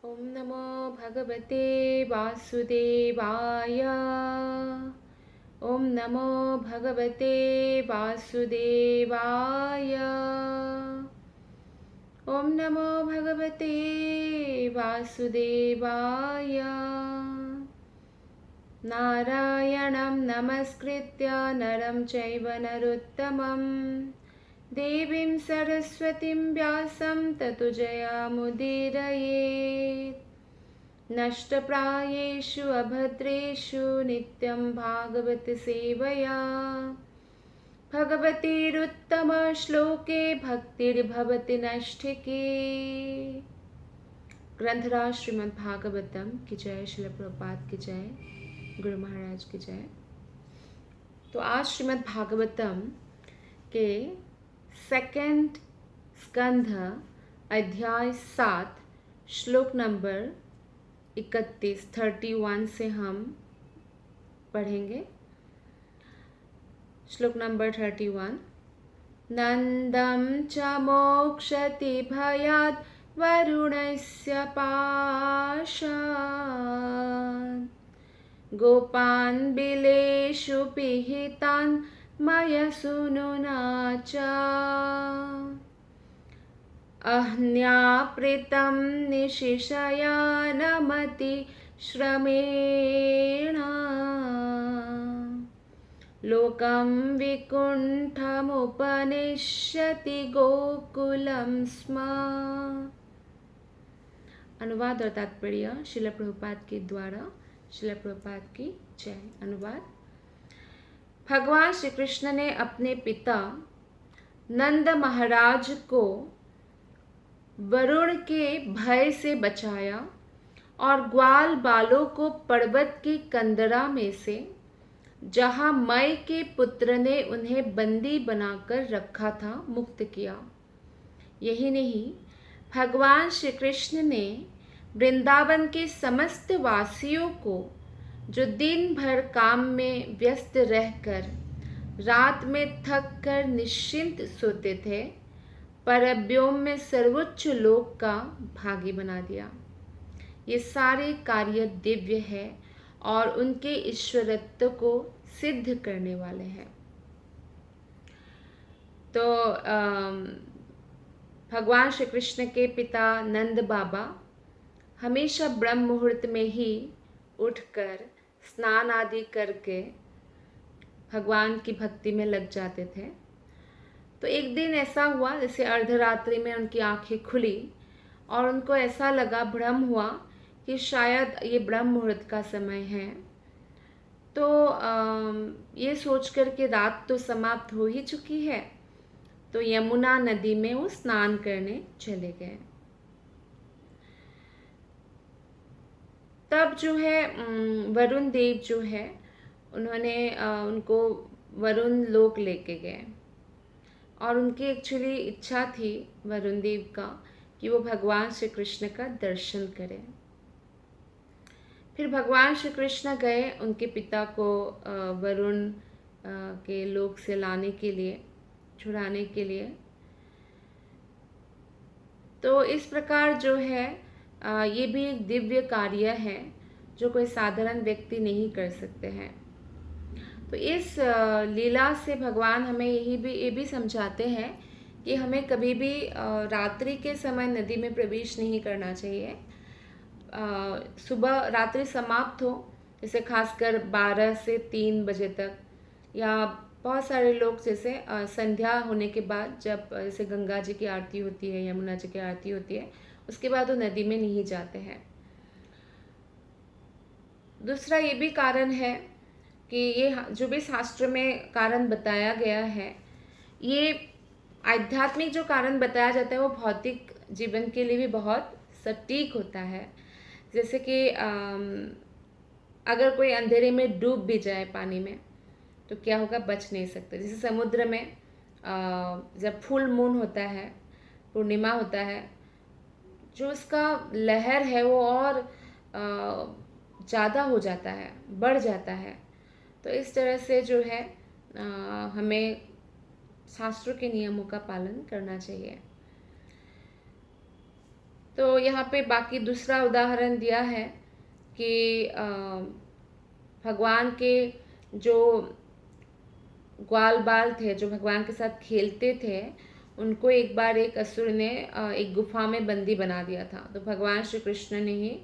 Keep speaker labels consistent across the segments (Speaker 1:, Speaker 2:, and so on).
Speaker 1: ॐ नमो भगवते वासुदेवाय। ॐ नमो भगवते वासुदेवाय। ॐ नमो भगवते वासुदेवाय। नारायणं नमस्कृत्य नरं चैव नरोत्तमं देवीं सरस्वतीं व्यासं ततो जयमुदीरयेत्। नष्टप्रायेषु अभद्रेषु नित्यं भागवत सेवया भगवतीरुत्तमश्लोके भक्तिर्भवति नष्टिके। ग्रंथराज श्रीमद् भागवतम की जय, श्रील प्रभुपाद की जय, गुरु महाराज की जय। तो आज श्रीमद् भागवतम के सेकंड स्कंध अध्याय 7 श्लोक नंबर 31 से हम पढ़ेंगे। श्लोक नंबर 31। नंदं च मोक्षति भयात् वरुणस्य पाशात् गोपान् बिलेषु पिहितान् मयसूनुना च अह्न्यापृतं निशिशयानमति श्रमेण लोकं विकुण्ठमुपनिष्यति गोकुलं स्म। अनुवाद और तात्पर्य श्रील प्रभुपाद के द्वारा। श्रील प्रभुपाद की जय। अनुवाद। भगवान श्री कृष्ण ने अपने पिता नंद महाराज को वरुण के भय से बचाया और ग्वाल बालों को पर्वत की कंदरा में से, जहाँ मय के पुत्र ने उन्हें बंदी बनाकर रखा था, मुक्त किया। यही नहीं, भगवान श्री कृष्ण ने वृंदावन के समस्त वासियों को, जो दिन भर काम में व्यस्त रहकर रात में थक कर निश्चिंत सोते थे, परव्योम में सर्वोच्च लोक का भागी बना दिया। ये सारे कार्य दिव्य है और उनके ईश्वरत्व को सिद्ध करने वाले हैं। तो भगवान श्री कृष्ण के पिता नंद बाबा हमेशा ब्रह्म मुहूर्त में ही उठकर स्नान आदि करके भगवान की भक्ति में लग जाते थे। तो एक दिन ऐसा हुआ, जैसे अर्धरात्रि में उनकी आंखें खुली और उनको ऐसा लगा, भ्रम हुआ कि शायद ये ब्रह्म मुहूर्त का समय है। तो ये सोच कर के रात तो समाप्त हो ही चुकी है, तो यमुना नदी में वो स्नान करने चले गए। तब जो है वरुण देव जो है, उन्होंने उनको वरुण लोक लेके गए और उनकी एक्चुअली इच्छा थी वरुण देव का कि वो भगवान श्री कृष्ण का दर्शन करें। फिर भगवान श्री कृष्ण गए उनके पिता को वरुण के लोक से लाने के लिए, छुड़ाने के लिए। तो इस प्रकार जो है ये भी एक दिव्य कार्य है जो कोई साधारण व्यक्ति नहीं कर सकते हैं। तो इस लीला से भगवान हमें ये भी समझाते हैं कि हमें कभी भी रात्रि के समय नदी में प्रवेश नहीं करना चाहिए। सुबह रात्रि समाप्त हो, जैसे खासकर 12 से 3 बजे तक, या बहुत सारे लोग जैसे संध्या होने के बाद, जब जैसे गंगा जी की आरती होती है, यमुना जी की आरती होती है, उसके बाद वो नदी में नहीं जाते हैं। दूसरा ये भी कारण है कि ये जो भी शास्त्र में कारण बताया गया है, ये आध्यात्मिक जो कारण बताया जाता है वो भौतिक जीवन के लिए भी बहुत सटीक होता है। जैसे कि अगर कोई अंधेरे में डूब भी जाए पानी में तो क्या होगा, बच नहीं सकते। जैसे समुद्र में जब फुल मून होता है, पूर्णिमा होता है, जो उसका लहर है वो और ज़्यादा हो जाता है, बढ़ जाता है। तो इस तरह से जो है हमें शास्त्रों के नियमों का पालन करना चाहिए। तो यहाँ पे बाकी दूसरा उदाहरण दिया है कि भगवान के जो ग्वाल बाल थे, जो भगवान के साथ खेलते थे, उनको एक बार एक असुर ने एक गुफा में बंदी बना दिया था। तो भगवान श्री कृष्ण ने ही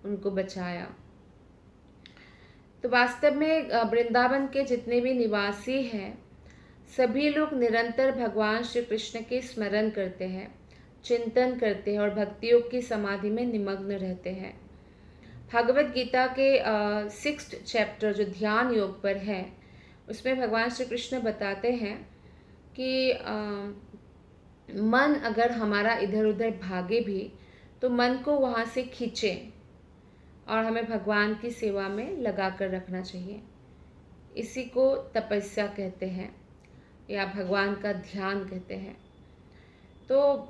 Speaker 1: उनको बचाया। तो वास्तव में वृंदावन के जितने भी निवासी हैं, सभी लोग निरंतर भगवान श्री कृष्ण के स्मरण करते हैं, चिंतन करते हैं और भक्ति योग की समाधि में निमग्न रहते हैं। भगवत गीता के 6th चैप्टर जो ध्यान योग पर है, उसमें भगवान श्री कृष्ण बताते हैं कि मन अगर हमारा इधर उधर भागे भी तो मन को वहाँ से खींचे और हमें भगवान की सेवा में लगा कर रखना चाहिए। इसी को तपस्या कहते हैं या भगवान का ध्यान कहते हैं। तो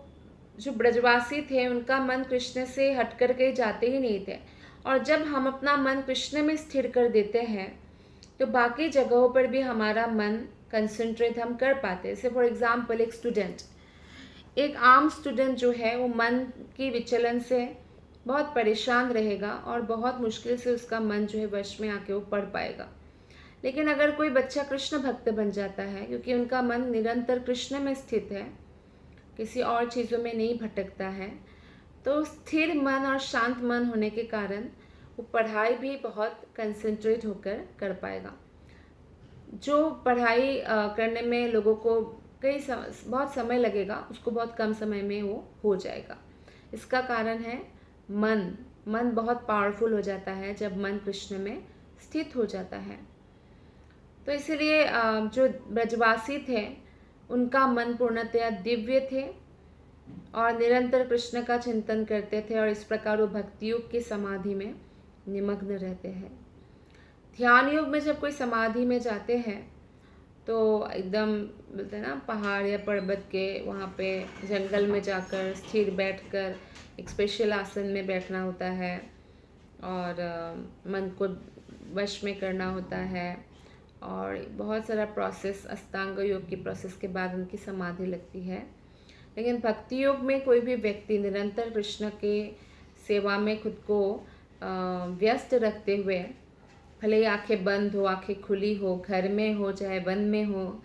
Speaker 1: जो ब्रजवासी थे, उनका मन कृष्ण से हट कर के जाते ही नहीं थे। और जब हम अपना मन कृष्ण में स्थिर कर देते हैं तो बाकी जगहों पर भी हमारा मन कंसंट्रेट हम कर पाते हैं। जैसे फॉर एग्जाम्पल एक आम स्टूडेंट जो है वो मन की विचलन से बहुत परेशान रहेगा और बहुत मुश्किल से उसका मन जो है वश में आके वो पढ़ पाएगा। लेकिन अगर कोई बच्चा कृष्ण भक्त बन जाता है, क्योंकि उनका मन निरंतर कृष्ण में स्थित है, किसी और चीज़ों में नहीं भटकता है, तो स्थिर मन और शांत मन होने के कारण वो पढ़ाई भी बहुत कंसंट्रेट होकर कर पाएगा। जो पढ़ाई करने में लोगों को बहुत समय लगेगा, उसको बहुत कम समय में वो हो जाएगा। इसका कारण है मन बहुत पावरफुल हो जाता है जब मन कृष्ण में स्थित हो जाता है। तो इसलिए जो ब्रजवासी थे, उनका मन पूर्णतया दिव्य थे और निरंतर कृष्ण का चिंतन करते थे और इस प्रकार वो भक्ति योग की समाधि में निमग्न रहते हैं। ध्यान योग में जब कोई समाधि में जाते हैं तो एकदम बोलते हैं ना, पहाड़ या पर्वत के वहाँ पे जंगल में जाकर स्थिर बैठकर एक स्पेशल आसन में बैठना होता है और मन को वश में करना होता है और बहुत सारा प्रोसेस, अष्टांग योग की प्रोसेस के बाद उनकी समाधि लगती है। लेकिन भक्ति योग में कोई भी व्यक्ति निरंतर कृष्ण के सेवा में खुद को व्यस्त रखते हुए, भले ही आंखें बंद हो, आंखें खुली हो, घर में हो चाहे वन में हो,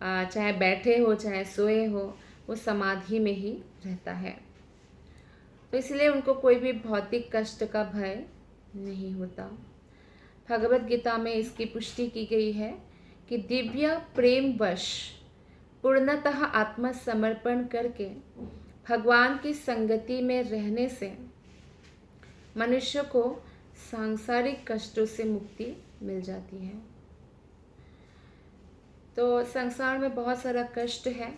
Speaker 1: चाहे बैठे हो चाहे सोए हो, वो समाधि में ही रहता है। तो इसलिए उनको कोई भी भौतिक कष्ट का भय नहीं होता। भगवत गीता में इसकी पुष्टि की गई है कि दिव्य प्रेम वश पूर्णतः आत्मसमर्पण करके भगवान की संगति में रहने से मनुष्य को सांसारिक कष्टों से मुक्ति मिल जाती है। तो संसार में बहुत सारा कष्ट है।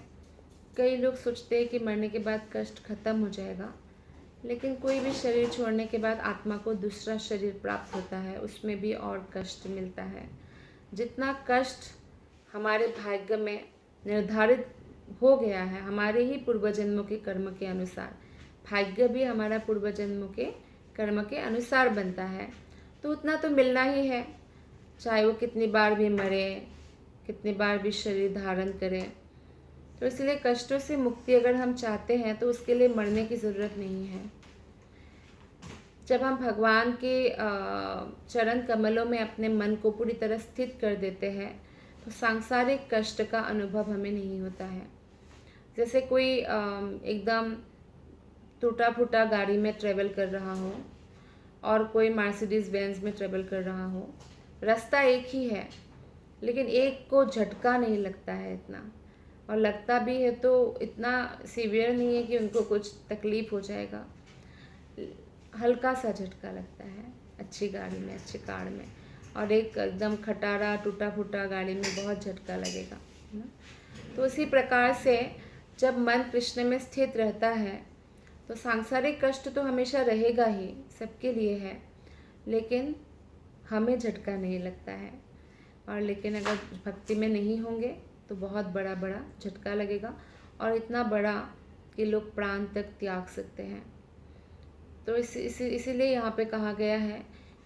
Speaker 1: कई लोग सोचते हैं कि मरने के बाद कष्ट खत्म हो जाएगा, लेकिन कोई भी शरीर छोड़ने के बाद आत्मा को दूसरा शरीर प्राप्त होता है, उसमें भी और कष्ट मिलता है। जितना कष्ट हमारे भाग्य में निर्धारित हो गया है हमारे ही पूर्वजन्मों के कर्म के अनुसार, भाग्य भी हमारा पूर्वजन्मों के कर्म के अनुसार बनता है, तो उतना तो मिलना ही है, चाहे वो कितनी बार भी मरे, कितनी बार भी शरीर धारण करे। तो इसलिए कष्टों से मुक्ति अगर हम चाहते हैं तो उसके लिए मरने की ज़रूरत नहीं है। जब हम भगवान के चरण कमलों में अपने मन को पूरी तरह स्थित कर देते हैं तो सांसारिक कष्ट का अनुभव हमें नहीं होता है। जैसे कोई एकदम टूटा फूटा गाड़ी में ट्रेवल कर रहा हो और कोई मर्सिडीज़ बेंज में ट्रेवल कर रहा हो, रास्ता एक ही है लेकिन एक को झटका नहीं लगता है इतना, और लगता भी है तो इतना सीवियर नहीं है कि उनको कुछ तकलीफ़ हो जाएगा, हल्का सा झटका लगता है अच्छी गाड़ी में, अच्छी कार में, और एक एकदम खटारा टूटा फूटा गाड़ी में बहुत झटका लगेगा, है ना। तो उसी प्रकार से जब मन कृष्ण में स्थित रहता है तो सांसारिक कष्ट तो हमेशा रहेगा ही, सबके लिए है, लेकिन हमें झटका नहीं लगता है। और लेकिन अगर भक्ति में नहीं होंगे तो बहुत बड़ा बड़ा झटका लगेगा, और इतना बड़ा कि लोग प्राण तक त्याग सकते हैं। तो इसीलिए यहाँ पे कहा गया है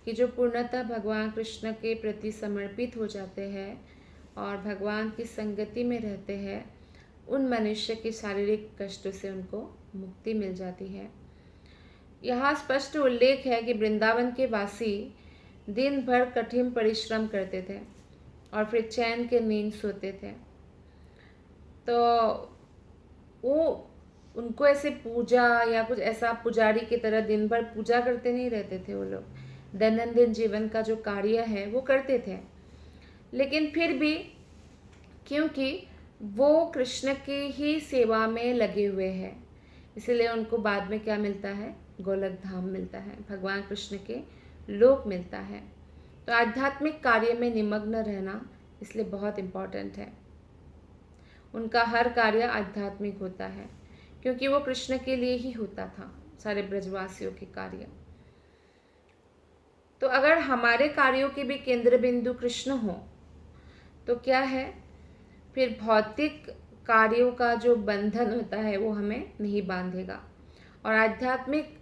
Speaker 1: कि जो पूर्णतः भगवान कृष्ण के प्रति समर्पित हो जाते हैं और भगवान की संगति में रहते हैं, उन मनुष्य के शारीरिक कष्टों से उनको मुक्ति मिल जाती है। यहाँ स्पष्ट उल्लेख है कि वृंदावन के वासी दिन भर कठिन परिश्रम करते थे और फिर चैन के नींद सोते थे। तो वो उनको ऐसे पूजा या कुछ ऐसा पुजारी की तरह दिन भर पूजा करते नहीं रहते थे। वो लोग दैनंदिन जीवन का जो कार्य है वो करते थे, लेकिन फिर भी क्योंकि वो कृष्ण की ही सेवा में लगे हुए हैं, इसलिए उनको बाद में क्या मिलता है? गोलक धाम मिलता है, भगवान कृष्ण के लोक मिलता है। तो आध्यात्मिक कार्य में निमग्न रहना इसलिए बहुत इम्पोर्टेंट है। उनका हर कार्य आध्यात्मिक होता है क्योंकि वो कृष्ण के लिए ही होता था, सारे ब्रजवासियों के कार्य। तो अगर हमारे कार्यों के भी केंद्र बिंदु कृष्ण हो तो क्या है, फिर भौतिक कार्यों का जो बंधन होता है वो हमें नहीं बांधेगा। और आध्यात्मिक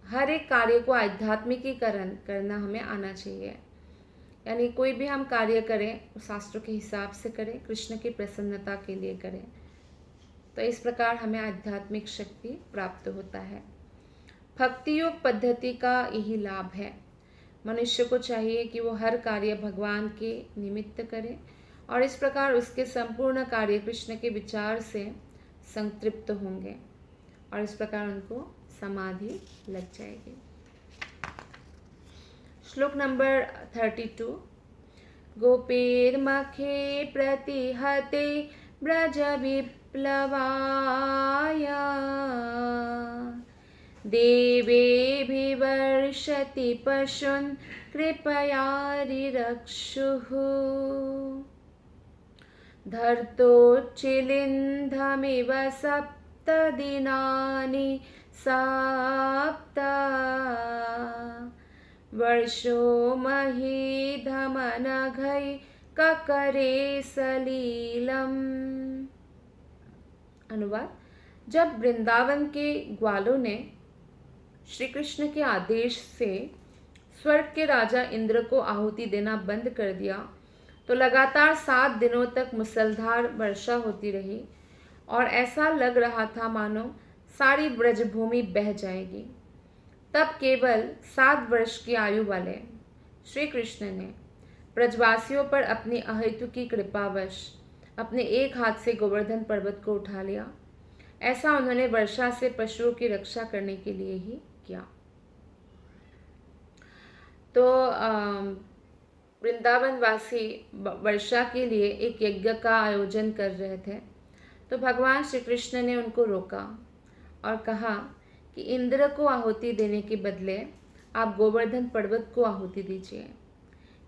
Speaker 1: हर एक कार्य को आध्यात्मिकीकरण करना हमें आना चाहिए। यानी कोई भी हम कार्य करें शास्त्रों के हिसाब से करें, कृष्ण की प्रसन्नता के लिए करें, तो इस प्रकार हमें आध्यात्मिक शक्ति प्राप्त होता है। भक्ति योग पद्धति का यही लाभ है। मनुष्य को चाहिए कि वो हर कार्य भगवान के निमित्त करे और इस प्रकार उसके संपूर्ण कार्य कृष्ण के विचार से संतृप्त होंगे और इस प्रकार उनको समाधि लग जाएगी। श्लोक नंबर 32। गोपीर्मखे प्रतिहते ब्रज विप्लवाय देवेभिवर्षति पशून् कृपया रिरक्षुः धर्तोच्चिलिन्धमिव सप्तदिनानि सप्त वर्षो महीधमनघै ककरे सलीलम्। अनुवाद। जब वृंदावन के ग्वालों ने श्री कृष्ण के आदेश से स्वर्ग के राजा इंद्र को आहुति देना बंद कर दिया तो लगातार 7 दिनों तक मुसलधार वर्षा होती रही और ऐसा लग रहा था मानो सारी ब्रजभूमि बह जाएगी। तब केवल 7 वर्ष की आयु वाले श्री कृष्ण ने ब्रजवासियों पर अपनी अहेतुकी कृपावश अपने एक हाथ से गोवर्धन पर्वत को उठा लिया। ऐसा उन्होंने वर्षा से पशुओं की रक्षा करने के लिए ही किया। तो वृंदावन वासी वर्षा के लिए एक यज्ञ का आयोजन कर रहे थे। तो भगवान श्री कृष्ण ने उनको रोका और कहा कि इंद्र को आहुति देने के बदले आप गोवर्धन पर्वत को आहुति दीजिए,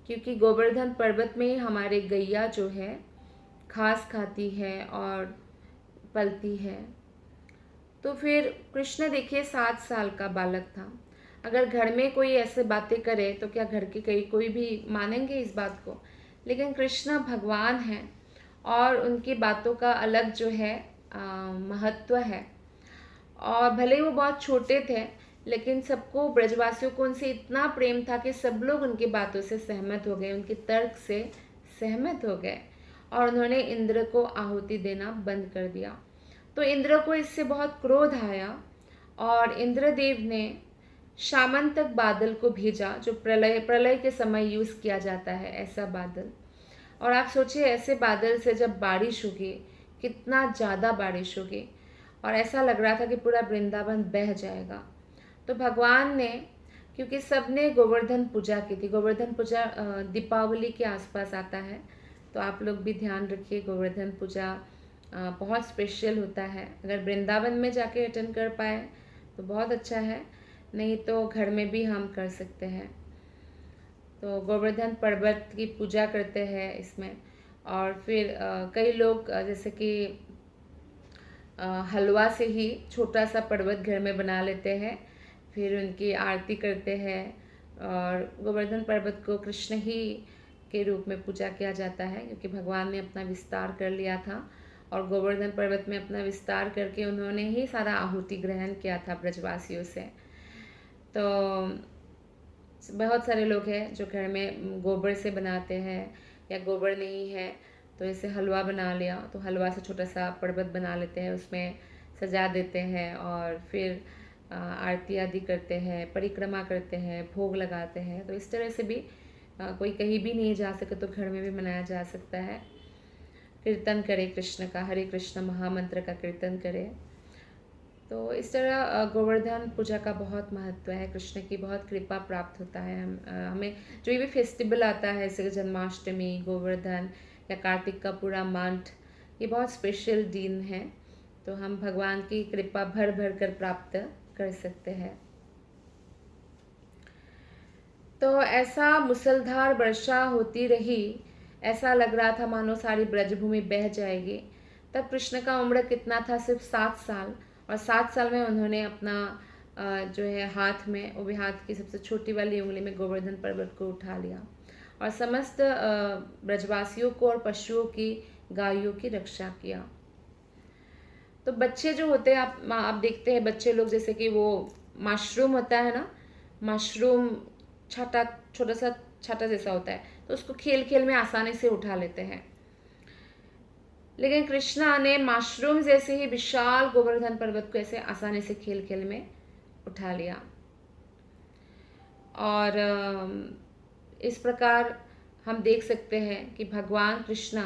Speaker 1: क्योंकि गोवर्धन पर्वत में ही हमारे गैया जो है घास खाती है और पलती है। तो फिर कृष्ण देखिए 7 साल का बालक था। अगर घर में कोई ऐसे बातें करे तो क्या घर के कोई भी मानेंगे इस बात को? लेकिन कृष्ण भगवान हैं और उनकी बातों का अलग जो है महत्व है। और भले ही वो बहुत छोटे थे, लेकिन सबको ब्रजवासियों को उनसे इतना प्रेम था कि सब लोग उनकी बातों से सहमत हो गए, उनके तर्क से सहमत हो गए और उन्होंने इंद्र को आहुति देना बंद कर दिया। तो इंद्र को इससे बहुत क्रोध आया और इंद्रदेव ने शामंतक बादल को भेजा, जो प्रलय के समय यूज़ किया जाता है ऐसा बादल। और आप सोचिए ऐसे बादल से जब बारिश होगी, कितना ज़्यादा बारिश होगी और ऐसा लग रहा था कि पूरा वृंदावन बह जाएगा। तो भगवान ने, क्योंकि सबने गोवर्धन पूजा की थी, गोवर्धन पूजा दीपावली के आसपास आता है, तो आप लोग भी ध्यान रखिए गोवर्धन पूजा बहुत स्पेशल होता है। अगर वृंदावन में जाके अटेंड कर पाए तो बहुत अच्छा है, नहीं तो घर में भी हम कर सकते हैं। तो गोवर्धन पर्वत की पूजा करते हैं इसमें। और फिर कई लोग जैसे कि हलवा से ही छोटा सा पर्वत घर में बना लेते हैं, फिर उनकी आरती करते हैं। और गोवर्धन पर्वत को कृष्ण ही के रूप में पूजा किया जाता है, क्योंकि भगवान ने अपना विस्तार कर लिया था और गोवर्धन पर्वत में अपना विस्तार करके उन्होंने ही सारा आहुति ग्रहण किया था ब्रजवासियों से। तो बहुत सारे लोग हैं जो घर में गोबर से बनाते हैं, या गोबर नहीं है तो इसे हलवा बना लिया, तो हलवा से छोटा सा पर्वत बना लेते हैं, उसमें सजा देते हैं और फिर आरती आदि करते हैं, परिक्रमा करते हैं, भोग लगाते हैं। तो इस तरह से भी कोई कहीं भी नहीं जा सके तो घर में भी मनाया जा सकता है। कीर्तन करे कृष्ण का, हरे कृष्ण महामंत्र का कीर्तन करे। तो इस तरह गोवर्धन पूजा का बहुत महत्व है। कृष्ण की बहुत कृपा प्राप्त होता है। हमें जो भी फेस्टिवल आता है जैसे जन्माष्टमी, गोवर्धन या कार्तिक का पूरा मंथ, ये बहुत स्पेशल दिन है। तो हम भगवान की कृपा भर भर कर प्राप्त कर सकते हैं। तो ऐसा मुसलधार वर्षा होती रही, ऐसा लग रहा था मानो सारी ब्रजभूमि बह जाएगी। तब कृष्ण का उम्र कितना था? सिर्फ 7 साल। और 7 साल में उन्होंने अपना जो है हाथ में, वो भी हाथ की सबसे छोटी वाली उंगली में गोवर्धन पर्वत को उठा लिया और समस्त ब्रजवासियों को और पशुओं की, गायों की रक्षा किया। तो बच्चे जो होते हैं, आप देखते हैं बच्चे लोग, जैसे कि वो मशरूम होता है ना, मशरूम छोटा सा छाता जैसा होता है, तो उसको खेल खेल में आसानी से उठा लेते हैं। लेकिन कृष्णा ने मशरूम जैसे ही विशाल गोवर्धन पर्वत को ऐसे आसानी से खेल खेल में उठा लिया। और इस प्रकार हम देख सकते हैं कि भगवान कृष्णा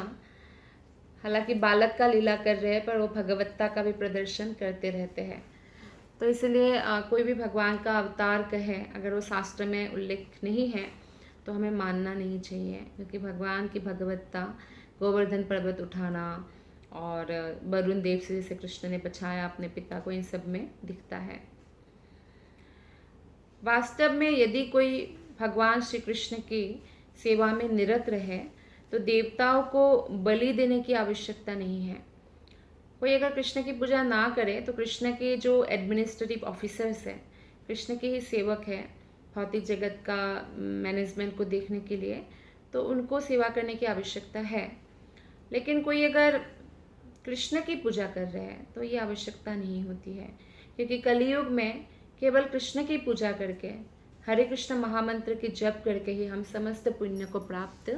Speaker 1: हालांकि बालक का लीला कर रहे हैं, पर वो भगवत्ता का भी प्रदर्शन करते रहते हैं। तो इसलिए कोई भी भगवान का अवतार कहे, अगर वो शास्त्र में उल्लेख नहीं है तो हमें मानना नहीं चाहिए, क्योंकि भगवान की भगवत्ता, गोवर्धन पर्वत उठाना और वरुण देव से जैसे कृष्ण ने बचाया अपने पिता को, इन सब में दिखता है। वास्तव में यदि कोई भगवान श्री कृष्ण की सेवा में निरत रहे तो देवताओं को बलि देने की आवश्यकता नहीं है। कोई अगर कृष्ण की पूजा ना करे तो कृष्ण के जो एडमिनिस्ट्रेटिव ऑफिसर्स हैं, कृष्ण के ही सेवक हैं भौतिक जगत का मैनेजमेंट को देखने के लिए, तो उनको सेवा करने की आवश्यकता है। लेकिन कोई अगर कृष्ण की पूजा कर रहे हैं तो ये आवश्यकता नहीं होती है, क्योंकि कलयुग में केवल कृष्ण की पूजा करके, हरे कृष्ण महामंत्र की जप करके ही हम समस्त पुण्य को प्राप्त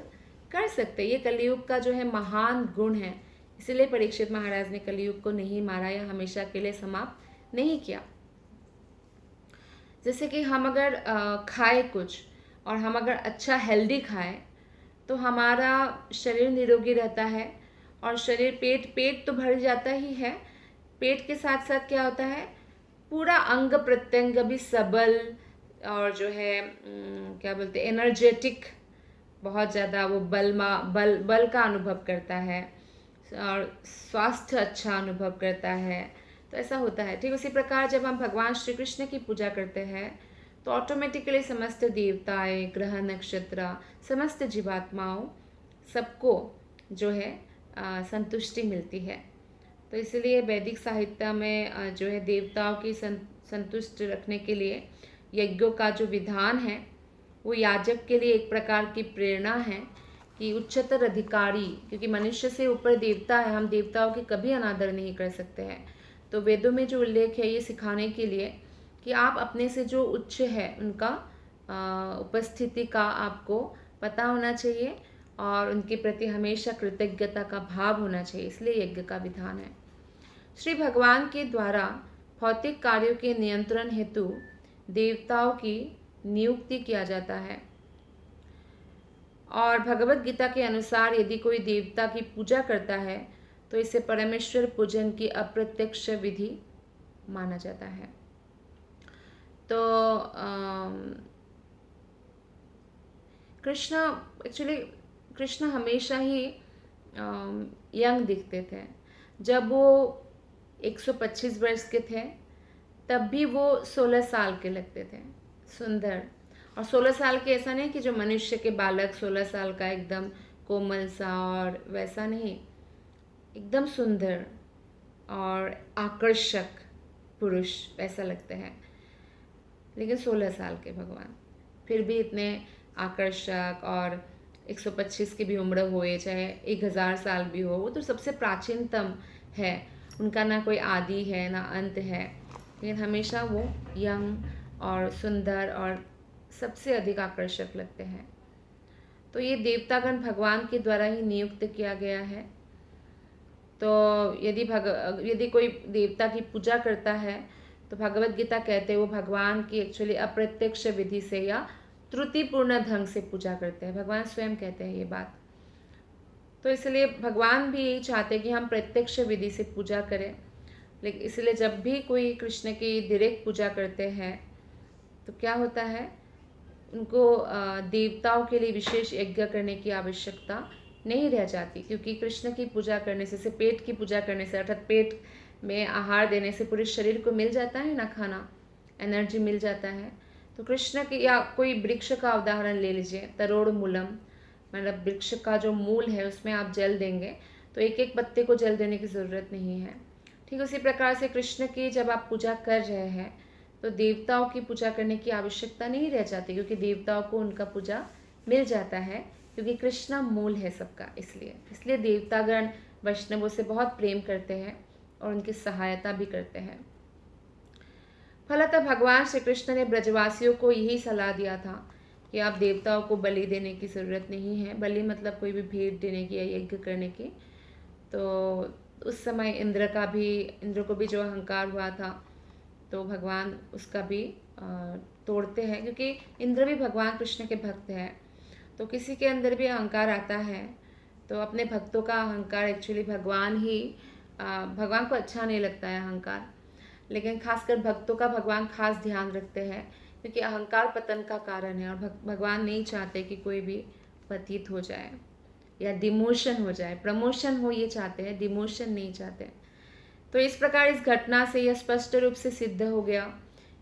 Speaker 1: कर सकते हैं। ये कलयुग का जो है महान गुण है। इसलिए परीक्षित महाराज ने कलयुग को नहीं मारा या हमेशा के लिए समाप्त नहीं किया। जैसे कि हम अगर खाए कुछ और हम अगर अच्छा हेल्दी खाएं तो हमारा शरीर निरोगी रहता है और शरीर पेट तो भर जाता ही है, पेट के साथ साथ क्या होता है, पूरा अंग प्रत्यंग भी सबल और जो है क्या बोलते हैं, एनर्जेटिक, बहुत ज़्यादा वो बल का अनुभव करता है और स्वास्थ्य अच्छा अनुभव करता है। तो ऐसा होता है। ठीक उसी प्रकार जब हम भगवान श्री कृष्ण की पूजा करते हैं तो ऑटोमेटिकली समस्त देवताएं, ग्रह, नक्षत्र, समस्त जीवात्माओं, सबको जो है संतुष्टि मिलती है। तो इसलिए वैदिक साहित्य में जो है देवताओं की संतुष्ट रखने के लिए यज्ञों का जो विधान है वो याजक के लिए एक प्रकार की प्रेरणा है कि उच्चतर अधिकारी, क्योंकि मनुष्य से ऊपर देवता है, हम देवताओं की कभी अनादर नहीं कर सकते हैं। तो वेदों में जो उल्लेख है ये सिखाने के लिए कि आप अपने से जो उच्च है उनका उपस्थिति का आपको पता होना चाहिए और उनके प्रति हमेशा कृतज्ञता का भाव होना चाहिए, इसलिए यज्ञ का विधान है। श्री भगवान के द्वारा भौतिक कार्यों के नियंत्रण हेतु देवताओं की नियुक्ति किया जाता है और भगवत गीता के अनुसार यदि कोई देवता की पूजा करता है तो इसे परमेश्वर पूजन की अप्रत्यक्ष विधि माना जाता है। तो कृष्ण हमेशा ही यंग दिखते थे। जब वो 125 वर्ष के थे तब भी वो 16 साल के लगते थे, सुंदर। और 16 साल के ऐसा नहीं कि जो मनुष्य के बालक 16 साल का एकदम कोमल सा, और वैसा नहीं, एकदम सुंदर और आकर्षक पुरुष वैसा लगते हैं। लेकिन 16 साल के भगवान फिर भी इतने आकर्षक, और 125 की भी उम्र होए चाहे 1000 साल भी हो, वो तो सबसे प्राचीनतम है, उनका ना कोई आदि है ना अंत है, लेकिन हमेशा वो यंग और सुंदर और सबसे अधिक आकर्षक लगते हैं। तो ये देवतागण भगवान के द्वारा ही नियुक्त किया गया है। तो यदि कोई देवता की पूजा करता है तो भगवत गीता कहते हैं वो भगवान की एक्चुअली अप्रत्यक्ष विधि से या त्रुटिपूर्ण ढंग से पूजा करते हैं। भगवान स्वयं कहते हैं ये बात। तो इसलिए भगवान भी यही चाहते हैं कि हम प्रत्यक्ष विधि से पूजा करें। लेकिन इसलिए जब भी कोई कृष्ण की डायरेक्ट पूजा करते हैं तो क्या होता है, उनको देवताओं के लिए विशेष यज्ञ करने की आवश्यकता नहीं रह जाती, क्योंकि कृष्ण की पूजा करने से पेट की पूजा करने से, अर्थात पेट में आहार देने से पूरे शरीर को मिल जाता है ना खाना, एनर्जी मिल जाता है। तो कृष्ण की, या कोई वृक्ष का उदाहरण ले लीजिए, तरोड़ मूलम, मतलब वृक्ष का जो मूल है उसमें आप जल देंगे तो एक एक पत्ते को जल देने की ज़रूरत नहीं है। ठीक उसी प्रकार से कृष्ण की जब आप पूजा कर रहे हैं तो देवताओं की पूजा करने की आवश्यकता नहीं रह जाती, क्योंकि देवताओं को उनका पूजा मिल जाता है, क्योंकि कृष्ण मूल है सबका। इसलिए देवतागण वैष्णवों से बहुत प्रेम करते हैं और उनकी सहायता भी करते हैं। फलतः भगवान श्री कृष्ण ने ब्रजवासियों को यही सलाह दिया था कि आप देवताओं को बलि देने की ज़रूरत नहीं है। बलि मतलब कोई भी भेंट देने की या यज्ञ करने की। तो उस समय इंद्र को भी जो अहंकार हुआ था तो भगवान उसका भी तोड़ते हैं, क्योंकि इंद्र भी भगवान कृष्ण के भक्त हैं। तो किसी के अंदर भी अहंकार आता है तो अपने भक्तों का अहंकार एक्चुअली भगवान को अच्छा नहीं लगता है अहंकार, लेकिन खासकर भक्तों का भगवान खास ध्यान रखते हैं, क्योंकि अहंकार पतन का कारण है और भगवान नहीं चाहते कि कोई भी पतित हो जाए या डिमोशन हो जाए। प्रमोशन हो ये चाहते हैं, डिमोशन नहीं चाहते। तो इस प्रकार इस घटना से यह स्पष्ट रूप से सिद्ध हो गया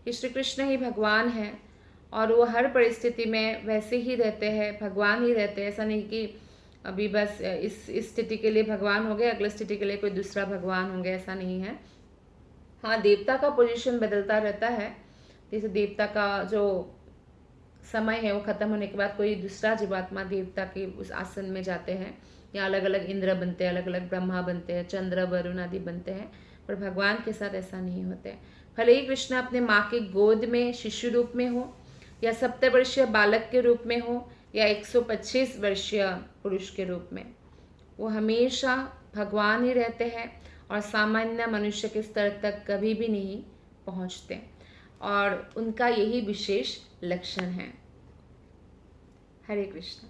Speaker 1: कि श्री कृष्ण ही भगवान हैं और वो हर परिस्थिति में वैसे ही रहते हैं, भगवान ही रहते हैं। ऐसा नहीं कि अभी बस इस स्थिति के लिए भगवान हो गए, अगली स्थिति के लिए कोई दूसरा भगवान होंगे, ऐसा नहीं है। हाँ, देवता का पोजीशन बदलता रहता है। जैसे देवता का जो समय है वो खत्म होने के बाद कोई दूसरा जीवात्मा देवता के उस आसन में जाते हैं, या अलग अलग इंद्र बनते हैं, अलग अलग ब्रह्मा बनते हैं, चंद्र वरुण आदि बनते हैं। पर भगवान के साथ ऐसा नहीं होते। भले ही कृष्ण अपने माँ की गोद में शिशु रूप में हो, या 70 वर्षीय बालक के रूप में हो, या 125 वर्षीय पुरुष के रूप में, वो हमेशा भगवान ही रहते हैं और सामान्य मनुष्य के स्तर तक कभी भी नहीं पहुँचते, और उनका यही विशेष लक्षण है। हरे कृष्ण।